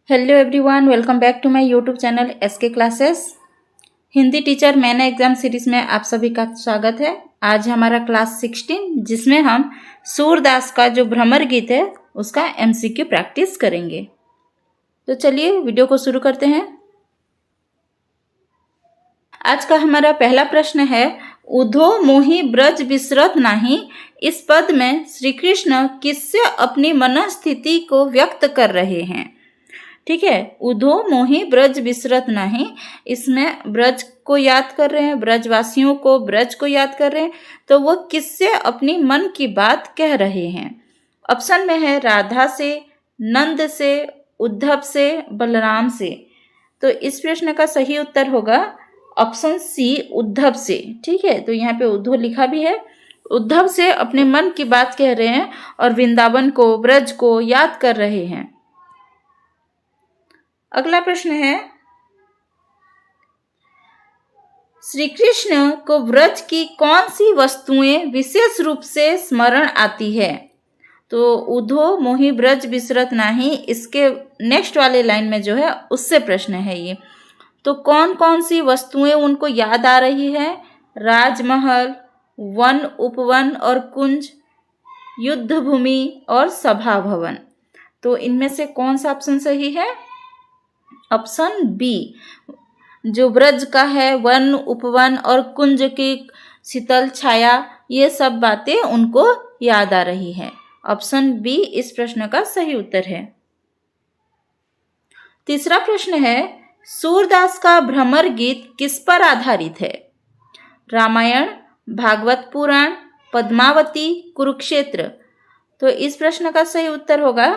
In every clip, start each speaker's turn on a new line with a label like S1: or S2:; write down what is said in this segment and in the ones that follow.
S1: Hello everyone, welcome back to my YouTube channel SK classes. Hindi teacher मैंने exam series में आप सभी का स्वागत है। आज हमारा क्लास 16 जिसमें हम सूरदास का जो भ्रमर गीत है उसका एमसीक्यू प्रैक्टिस करेंगे। तो चलिए वीडियो को शुरू करते हैं। आज का हमारा पहला प्रश्न है, उधो मोहि ब्रज बिसरत नाही। इस पद में श्री कृष्ण किससे अपनी मनस्थिति को व्यक्त कर रहे हैं? ठीक है, उधो मोहि ब्रज बिसरत नहीं, इसमें ब्रज को याद कर रहे हैं, ब्रजवासियों को, ब्रज को याद कर रहे हैं। तो वो किससे अपनी मन की बात कह रहे हैं? ऑप्शन में है राधा से, नंद से, उद्धव से, बलराम से। तो इस प्रश्न का सही उत्तर होगा ऑप्शन सी, उद्धव से। ठीक है, तो यहाँ पे उद्धव लिखा भी है। उद्धव से अपने मन की बात कह रहे हैं और वृंदावन को, ब्रज को याद कर रहे हैं। अगला प्रश्न है, श्री कृष्ण को ब्रज की कौन सी वस्तुएं विशेष रूप से स्मरण आती है? तो उधो मोहि ब्रज बिसरत नाही, इसके नेक्स्ट वाले लाइन में जो है उससे प्रश्न है ये। तो कौन कौन सी वस्तुएं उनको याद आ रही है? राजमहल, वन उपवन और कुंज, युद्ध भूमि और सभा भवन। तो इनमें से कौन सा ऑप्शन सही है? ऑप्शन बी, जो ब्रज का है, वन उपवन और कुंज की शीतल छाया, ये सब बातें उनको याद आ रही है। ऑप्शन बी इस प्रश्न का सही उत्तर है। तीसरा प्रश्न है, सूरदास का भ्रमर गीत किस पर आधारित है? रामायण, भागवत पुराण, पद्मावती, कुरुक्षेत्र। तो इस प्रश्न का सही उत्तर होगा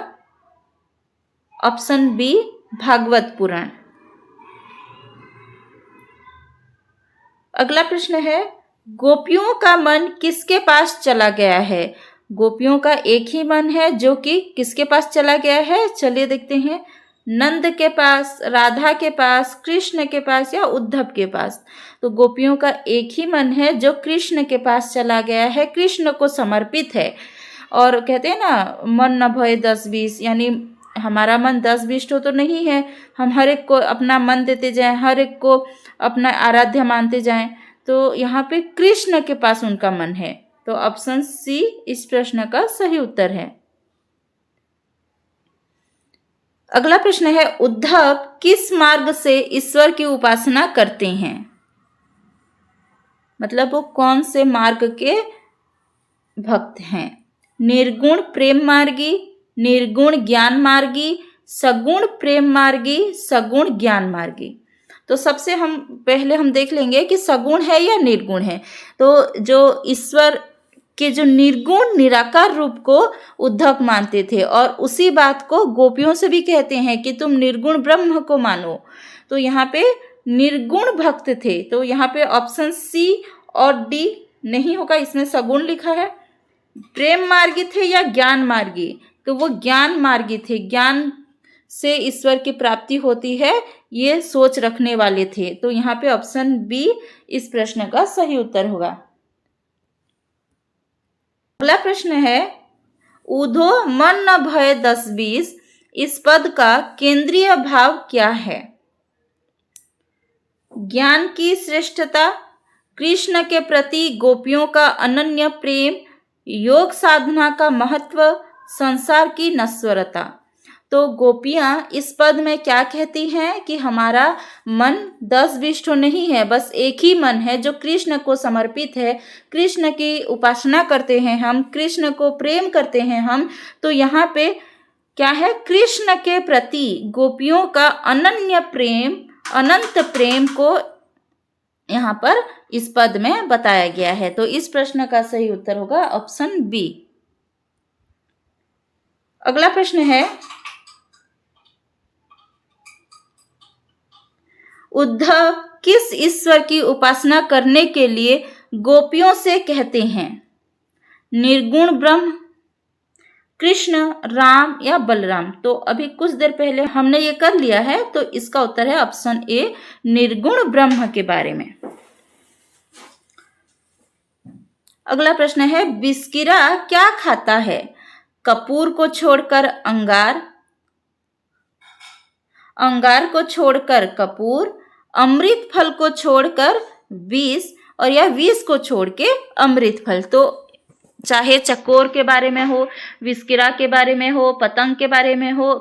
S1: ऑप्शन बी, भागवत पुराण। अगला प्रश्न है, गोपियों का मन किसके पास चला गया है? गोपियों का एक ही मन है जो कि किसके पास चला गया है? चलिए देखते हैं। नंद के पास, राधा के पास, कृष्ण के पास या उद्धव के पास? तो गोपियों का एक ही मन है जो कृष्ण के पास चला गया है, कृष्ण को समर्पित है। और कहते हैं ना, मन न भय 10-20, यानी हमारा मन 10-20 तो नहीं है, हम हर एक को अपना मन देते जाएं, हर एक को अपना आराध्य मानते जाएं। तो यहाँ पे कृष्ण के पास उनका मन है। तो ऑप्शन सी इस प्रश्न का सही उत्तर है। अगला प्रश्न है, उद्धव किस मार्ग से ईश्वर की उपासना करते हैं? मतलब वो कौन से मार्ग के भक्त हैं? निर्गुण प्रेम मार्गी, निर्गुण ज्ञान मार्गी, सगुण प्रेम मार्गी, सगुण ज्ञान मार्गी। तो सबसे पहले हम देख लेंगे कि सगुण है या निर्गुण है। तो जो ईश्वर के जो निर्गुण निराकार रूप को उद्धव मानते थे और उसी बात को गोपियों से भी कहते हैं कि तुम निर्गुण ब्रह्म को मानो। तो यहाँ पे निर्गुण भक्त थे। तो यहाँ पे ऑप्शन सी और डी नहीं होगा, इसमें सगुण लिखा है। प्रेम मार्गी थे या ज्ञान मार्गी? तो वो ज्ञान मार्गी थे, ज्ञान से ईश्वर की प्राप्ति होती है, ये सोच रखने वाले थे। तो यहाँ पे ऑप्शन बी इस प्रश्न का सही उत्तर होगा। अगला प्रश्न है, उधो मन न भय 10-20, इस पद का केंद्रीय भाव क्या है? ज्ञान की श्रेष्ठता, कृष्ण के प्रति गोपियों का अनन्य प्रेम, योग साधना का महत्व, संसार की नश्वरता। तो गोपियां इस पद में क्या कहती हैं कि हमारा मन 10-20 तो नहीं है, बस एक ही मन है जो कृष्ण को समर्पित है, कृष्ण की उपासना करते हैं हम, कृष्ण को प्रेम करते हैं हम। तो यहाँ पे क्या है? कृष्ण के प्रति गोपियों का अनन्य प्रेम, अनंत प्रेम को यहाँ पर इस पद में बताया गया है। तो इस प्रश्न का सही उत्तर होगा ऑप्शन बी। अगला प्रश्न है, उद्धव किस ईश्वर की उपासना करने के लिए गोपियों से कहते हैं? निर्गुण ब्रह्म, कृष्ण, राम या बलराम? तो अभी कुछ देर पहले हमने ये कर लिया है, तो इसका उत्तर है ऑप्शन ए, निर्गुण ब्रह्म के बारे में। अगला प्रश्न है, बिस्किरा क्या खाता है? कपूर को छोड़कर अंगार, अंगार को छोड़कर कपूर, अमृत फल को छोड़कर विष, और यह विष को छोड़ के अमृत फल। तो चाहे चकोर के बारे में हो, विस्किरा के बारे में हो, पतंग के बारे में हो,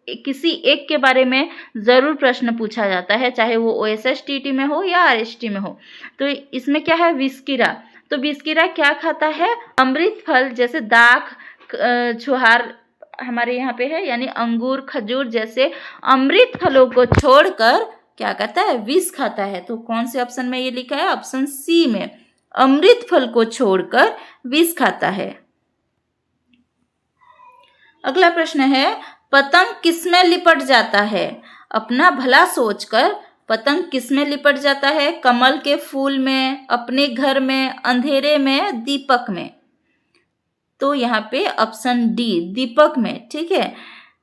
S1: किसी एक के बारे में जरूर प्रश्न पूछा जाता है, चाहे वो OSSTT में हो या RST में हो। तो इसमें क्या है, विस्किरा। तो विस्किरा क्या खाता है, अमृत फल जैसे दाख, छुहार हमारे यहाँ पे है, यानी अंगूर, खजूर जैसे अमृत फलों को छोड़कर क्या करता है, विष खाता है। तो कौन से ऑप्शन में ये लिखा है, ऑप्शन सी में, अमृत फल को छोड़कर विष खाता है। अगला प्रश्न है, पतंग किसमें लिपट जाता है? अपना भला सोचकर पतंग किसमें लिपट जाता है? कमल के फूल में, अपने घर में, अंधेरे में, दीपक में। तो यहाँ पे ऑप्शन डी, दीपक में, ठीक है,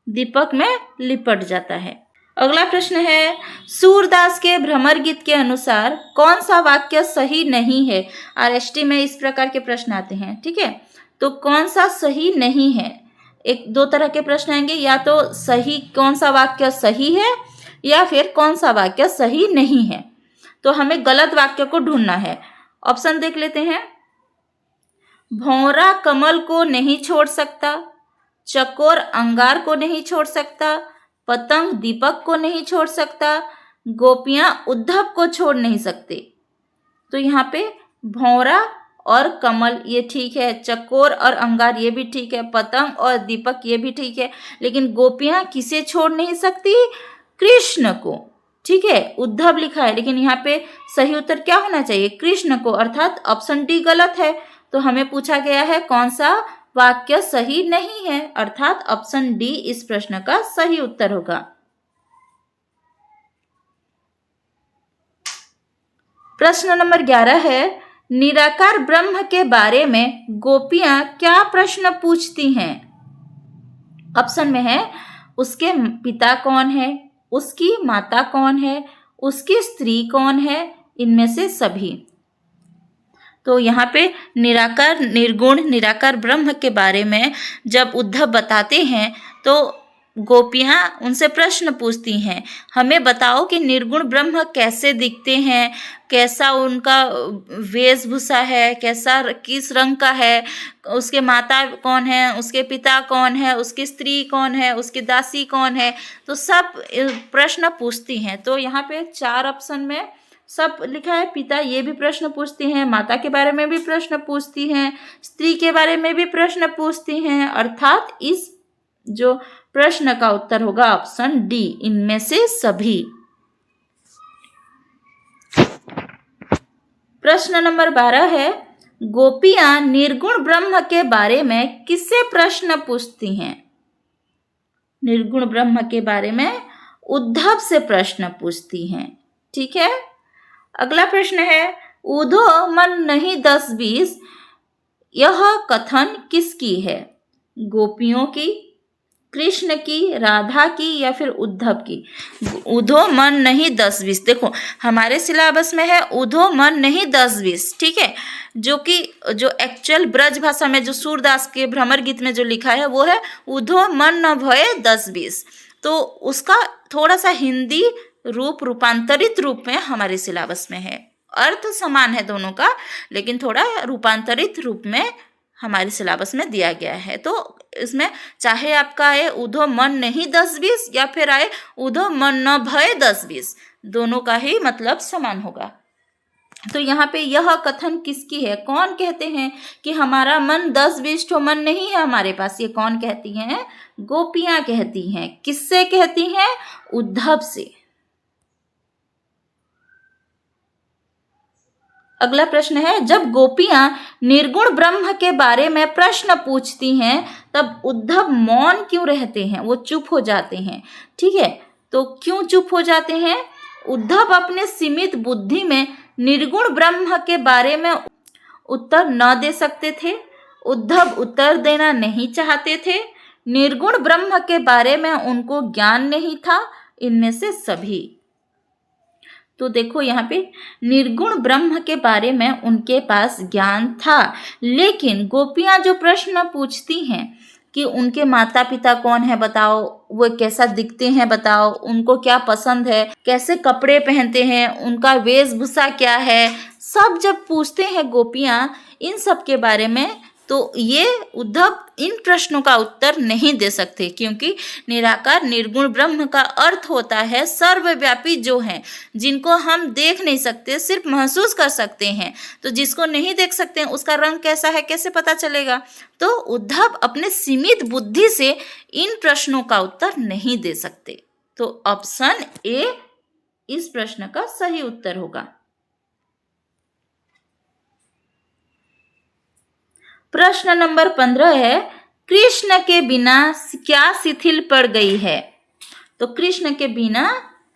S1: दीपक में लिपट जाता है। अगला प्रश्न है, सूरदास के भ्रमर गीत के अनुसार कौन सा वाक्य सही नहीं है? RST में इस प्रकार के प्रश्न आते हैं, ठीक है। तो कौन सा सही नहीं है, एक दो तरह के प्रश्न आएंगे, या तो सही, कौन सा वाक्य सही है, या फिर कौन सा वाक्य सही नहीं है। तो हमें गलत वाक्य को ढूंढना है। ऑप्शन देख लेते हैं। भौरा कमल को नहीं छोड़ सकता, चकोर अंगार को नहीं छोड़ सकता, पतंग दीपक को नहीं छोड़ सकता, गोपियां उद्धव को छोड़ नहीं सकते। तो यहाँ पे भौरा और कमल ये ठीक है, चकोर और अंगार ये भी ठीक है, पतंग और दीपक ये भी ठीक है, लेकिन गोपियां किसे छोड़ नहीं सकती? कृष्ण को, ठीक है। उद्धव लिखा है, लेकिन यहाँ पे सही उत्तर क्या होना चाहिए? कृष्ण को, अर्थात ऑप्शन डी गलत है। तो हमें पूछा गया है कौन सा वाक्य सही नहीं है, अर्थात ऑप्शन डी इस प्रश्न का सही उत्तर होगा। प्रश्न नंबर 11 है, निराकार ब्रह्म के बारे में गोपियां क्या प्रश्न पूछती हैं? ऑप्शन में है, उसके पिता कौन है, उसकी माता कौन है, उसकी स्त्री कौन है, इनमें से सभी। तो यहाँ पे निराकार, निर्गुण, निराकार ब्रह्म के बारे में जब उद्धव बताते हैं तो गोपियाँ उनसे प्रश्न पूछती हैं, हमें बताओ कि निर्गुण ब्रह्म कैसे दिखते हैं, कैसा उनका वेशभूषा है, कैसा, किस रंग का है, उसके माता कौन है, उसके पिता कौन है, उसकी स्त्री कौन है, उसकी दासी कौन है। तो सब प्रश्न पूछती हैं। तो यहाँ पे 4 ऑप्शन में सब लिखा है। पिता ये भी प्रश्न पूछती हैं, माता के बारे में भी प्रश्न पूछती हैं, स्त्री के बारे में भी प्रश्न पूछती हैं, अर्थात इस जो प्रश्न का उत्तर होगा ऑप्शन डी, इनमें से सभी। प्रश्न नंबर 12 है, गोपियां निर्गुण ब्रह्म के बारे में किससे प्रश्न पूछती हैं? निर्गुण ब्रह्म के बारे में उद्धव से प्रश्न पूछती हैं, ठीक है। अगला प्रश्न है, ऊधो मन नहीं 10-20, यह कथन किसकी है? गोपियों की, कृष्ण की, राधा की, या फिर उद्धव की? ऊधो मन नहीं 10-20, देखो हमारे सिलेबस में है ऊधो मन नहीं 10-20, ठीक है, जो कि जो एक्चुअल ब्रज भाषा में जो सूरदास के भ्रमर गीत में जो लिखा है वो है ऊधो मन न भये 10-20। तो उसका थोड़ा सा हिंदी रूप, रूपांतरित रूप में हमारे सिलेबस में है। अर्थ समान है दोनों का, लेकिन थोड़ा रूपांतरित रूप में हमारे सिलेबस में दिया गया है। तो इसमें चाहे आपका आए ऊधो मन नहीं 10-20 या फिर आए ऊधो मन न भय 10-20, दोनों का ही मतलब समान होगा। तो यहाँ पे यह कथन किसकी है? कौन कहते हैं कि हमारा मन 10-20 ठो मन नहीं है हमारे पास? ये कौन कहती हैं? गोपियां कहती हैं। किससे कहती हैं? उद्धव से। अगला प्रश्न है, जब गोपियां निर्गुण ब्रह्म के बारे में प्रश्न पूछती हैं तब उद्धव मौन क्यों रहते हैं? वो चुप हो जाते हैं, ठीक है। तो क्यों चुप हो जाते हैं? उद्धव अपने सीमित बुद्धि में निर्गुण ब्रह्म के बारे में उत्तर न दे सकते थे, उद्धव उत्तर देना नहीं चाहते थे, निर्गुण ब्रह्म के बारे में उनको ज्ञान नहीं था, इनमें से सभी। तो देखो यहाँ पे निर्गुण ब्रह्म के बारे में उनके पास ज्ञान था, लेकिन गोपियां जो प्रश्न पूछती हैं कि उनके माता पिता कौन है बताओ, वो कैसा दिखते हैं बताओ, उनको क्या पसंद है, कैसे कपड़े पहनते हैं, उनका वेशभूषा क्या है, सब जब पूछते हैं गोपियां इन सब के बारे में, तो ये उद्धव इन प्रश्नों का उत्तर नहीं दे सकते, क्योंकि निराकार निर्गुण ब्रह्म का अर्थ होता है सर्वव्यापी जो है, जिनको हम देख नहीं सकते, सिर्फ महसूस कर सकते हैं। तो जिसको नहीं देख सकते हैं उसका रंग कैसा है कैसे पता चलेगा? तो उद्धव अपने सीमित बुद्धि से इन प्रश्नों का उत्तर नहीं दे सकते। तो ऑप्शन ए इस प्रश्न का सही उत्तर होगा। प्रश्न नंबर 15 है, कृष्ण के बिना क्या शिथिल पड़ गई है? तो कृष्ण के बिना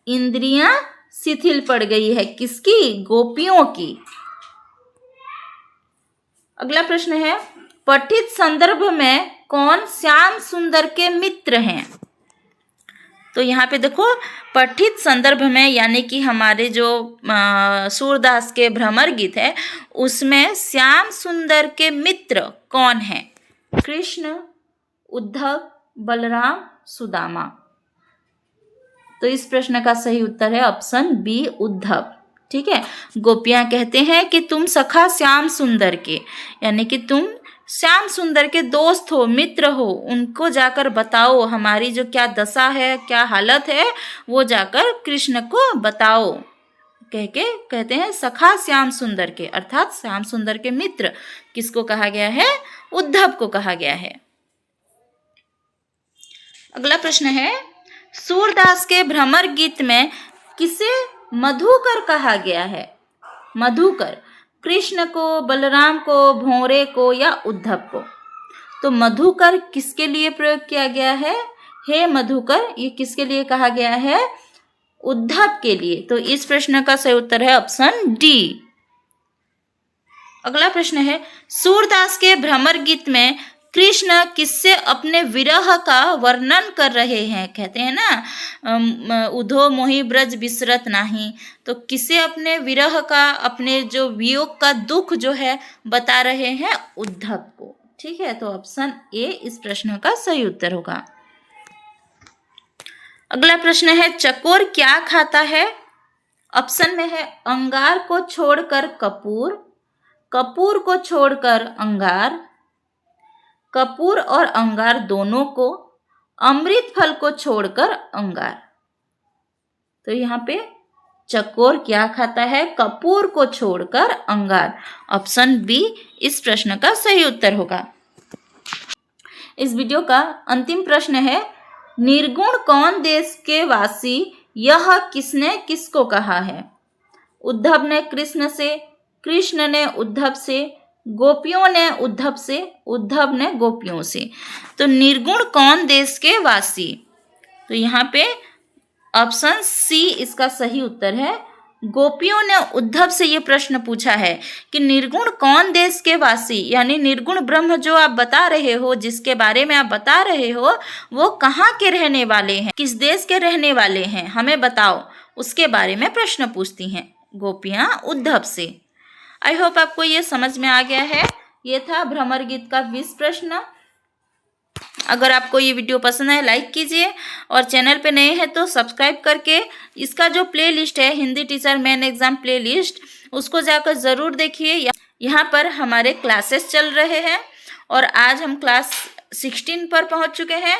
S1: इंद्रियां शिथिल पड़ गई है, किसकी? गोपियों की। अगला प्रश्न है, पठित संदर्भ में कौन श्याम सुंदर के मित्र हैं? तो यहाँ पे देखो, पठित संदर्भ में यानी कि हमारे जो सूरदास के भ्रमर गीत है उसमें श्याम सुंदर के मित्र कौन हैं? कृष्ण, उद्धव, बलराम, सुदामा। तो इस प्रश्न का सही उत्तर है ऑप्शन बी, उद्धव। ठीक है, गोपियां कहते हैं कि तुम सखा श्याम सुंदर के, यानी कि तुम श्याम सुंदर के दोस्त हो, मित्र हो, उनको जाकर बताओ हमारी जो क्या दशा है, क्या हालत है, वो जाकर कृष्ण को बताओ। कह के कहते हैं सखा श्याम सुंदर के, अर्थात श्याम सुंदर के मित्र किसको कहा गया है? उद्धव को कहा गया है। अगला प्रश्न है, सूरदास के भ्रमर गीत में किसे मधुकर कहा गया है? मधुकर, कृष्ण को, बलराम को, भौरे को या उद्धव को? तो मधुकर किसके लिए प्रयोग किया गया है? हे मधुकर, ये किसके लिए कहा गया है? उद्धव के लिए। तो इस प्रश्न का सही उत्तर है ऑप्शन डी। अगला प्रश्न है, सूरदास के भ्रमर गीत में कृष्ण किससे अपने विरह का वर्णन कर रहे हैं? कहते हैं ना उधो मोहि ब्रज बिसरत नाही, तो किसे अपने विरह का, अपने जो वियोग का दुख जो है बता रहे हैं? उद्धव को। ठीक है, तो ऑप्शन ए इस प्रश्न का सही उत्तर होगा। अगला प्रश्न है, चकोर क्या खाता है? ऑप्शन में है अंगार को छोड़कर कपूर, कपूर को छोड़कर अंगार, कपूर और अंगार दोनों को, अमृत फल को छोड़कर अंगार। तो यहाँ पे चकोर क्या खाता है? कपूर को छोड़कर अंगार। ऑप्शन बी इस प्रश्न का सही उत्तर होगा। इस वीडियो का अंतिम प्रश्न है, निर्गुण कौन देश के वासी, यह किसने किसको कहा है? उद्धव ने कृष्ण से, कृष्ण ने उद्धव से, गोपियों ने उद्धव से, उद्धव ने गोपियों से। तो निर्गुण कौन देश के वासी? तो यहाँ पे ऑप्शन सी इसका सही उत्तर है। गोपियों ने उद्धव से ये प्रश्न पूछा है कि निर्गुण कौन देश के वासी, यानी निर्गुण ब्रह्म जो आप बता रहे हो, जिसके बारे में आप बता रहे हो, वो कहाँ के रहने वाले हैं, किस देश के रहने वाले हैं, हमें बताओ। उसके बारे में प्रश्न पूछती हैं गोपियाँ उद्धव से। आई होप आपको ये समझ में आ गया है। ये था भ्रमर गीत का 20 प्रश्न। अगर आपको ये वीडियो पसंद है लाइक कीजिए, और चैनल पे नए हैं तो सब्सक्राइब करके इसका जो प्लेलिस्ट है Hindi teacher main exam playlist, उसको जाकर ज़रूर देखिए। यहाँ पर हमारे क्लासेस चल रहे हैं और आज हम क्लास 16 पर पहुँच चुके हैं।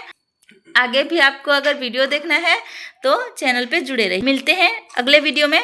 S1: आगे भी आपको अगर वीडियो देखना है तो चैनल पे जुड़े रहिए। मिलते हैं अगले वीडियो में।